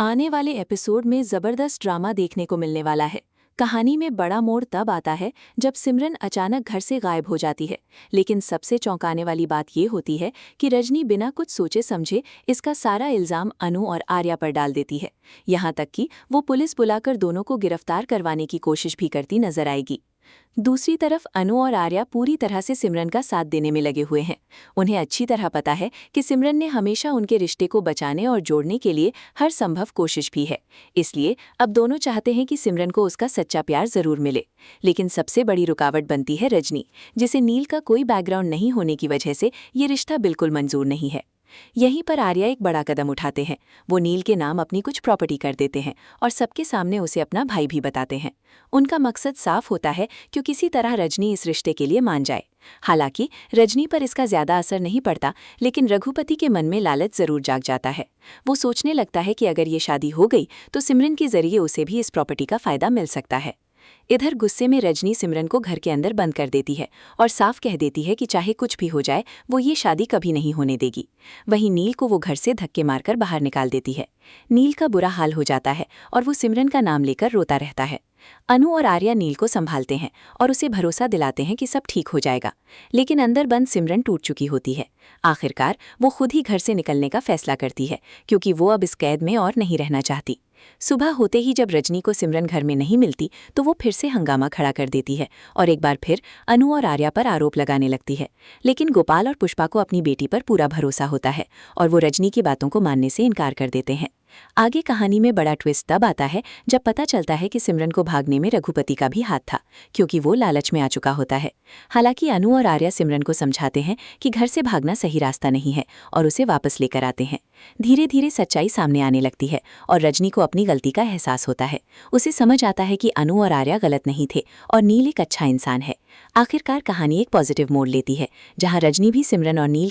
आने वाले एपिसोड में जबरदस्त ड्रामा देखने को मिलने वाला है। कहानी में बड़ा मोड़ तब आता है जब सिमरन अचानक घर से गायब हो जाती है। लेकिन सबसे चौंकाने वाली बात ये होती है कि रजनी बिना कुछ सोचे समझे इसका सारा इल्जाम अनु और आर्या पर डाल देती है। यहाँ तक कि वो पुलिस बुलाकर दोनों को गिरफ्तार करवाने की कोशिश भी करती नजर आएगी। दूसरी तरफ अनु और आर्या पूरी तरह से सिमरन का साथ देने में लगे हुए हैं। उन्हें अच्छी तरह पता है कि सिमरन ने हमेशा उनके रिश्ते को बचाने और जोड़ने के लिए हर संभव कोशिश भी है। इसलिए अब दोनों चाहते हैं कि सिमरन को उसका सच्चा प्यार जरूर मिले। लेकिन सबसे बड़ी रुकावट बनती है रजनी, जिसे नील का कोई बैकग्राउंड नहीं होने की वजह से ये रिश्ता बिल्कुल मंजूर नहीं है। यहीं पर आर्या एक बड़ा कदम उठाते हैं। वो नील के नाम अपनी कुछ प्रॉपर्टी कर देते हैं और सबके सामने उसे अपना भाई भी बताते हैं। उनका मकसद साफ होता है कि किसी तरह रजनी इस रिश्ते के लिए मान जाए। हालांकि रजनी पर इसका ज्यादा असर नहीं पड़ता, लेकिन रघुपति के मन में लालच जरूर जाग जाता है। वो सोचने लगता है कि अगर ये शादी हो गई तो सिमरन के जरिए उसे भी इस प्रॉपर्टी का फायदा मिल सकता है। इधर गुस्से में रजनी सिमरन को घर के अंदर बंद कर देती है और साफ कह देती है कि चाहे कुछ भी हो जाए वो ये शादी कभी नहीं होने देगी। वहीं नील को वो घर से धक्के मारकर बाहर निकाल देती है। नील का बुरा हाल हो जाता है और वो सिमरन का नाम लेकर रोता रहता है। अनु और आर्या नील को संभालते हैं और उसे भरोसा दिलाते हैं कि सब ठीक हो जाएगा। लेकिन अंदर बंद सिमरन टूट चुकी होती है। आखिरकार वो खुद ही घर से निकलने का फैसला करती है, क्योंकि वो अब इस कैद में और नहीं रहना चाहती। सुबह होते ही जब रजनी को सिमरन घर में नहीं मिलती तो वो फिर से हंगामा खड़ा कर देती है और एक बार फिर अनु और आर्या पर आरोप लगाने लगती है। लेकिन गोपाल और पुष्पा को अपनी बेटी पर पूरा भरोसा होता है और वो रजनी की बातों को मानने से इनकार कर देते हैं। आगे कहानी में बड़ा ट्विस्ट तब आता है जब पता चलता है कि सिमरन को भागने में रघुपति का भी हाथ था, क्योंकि वो लालच में आ चुका होता है। हालांकि अनु और आर्या सिमरन को समझाते हैं कि घर से भागना सही रास्ता नहीं है और उसे वापस लेकर आते हैं। धीरे धीरे सच्चाई सामने आने लगती है और रजनी को अपनी गलती का एहसास होता है। उसे समझ आता है कि अनु और आर्या गलत नहीं थे और नील एक अच्छा इंसान है। आखिरकार कहानी एक पॉजिटिव मोड़ लेती है, जहां रजनी भी सिमरन और नील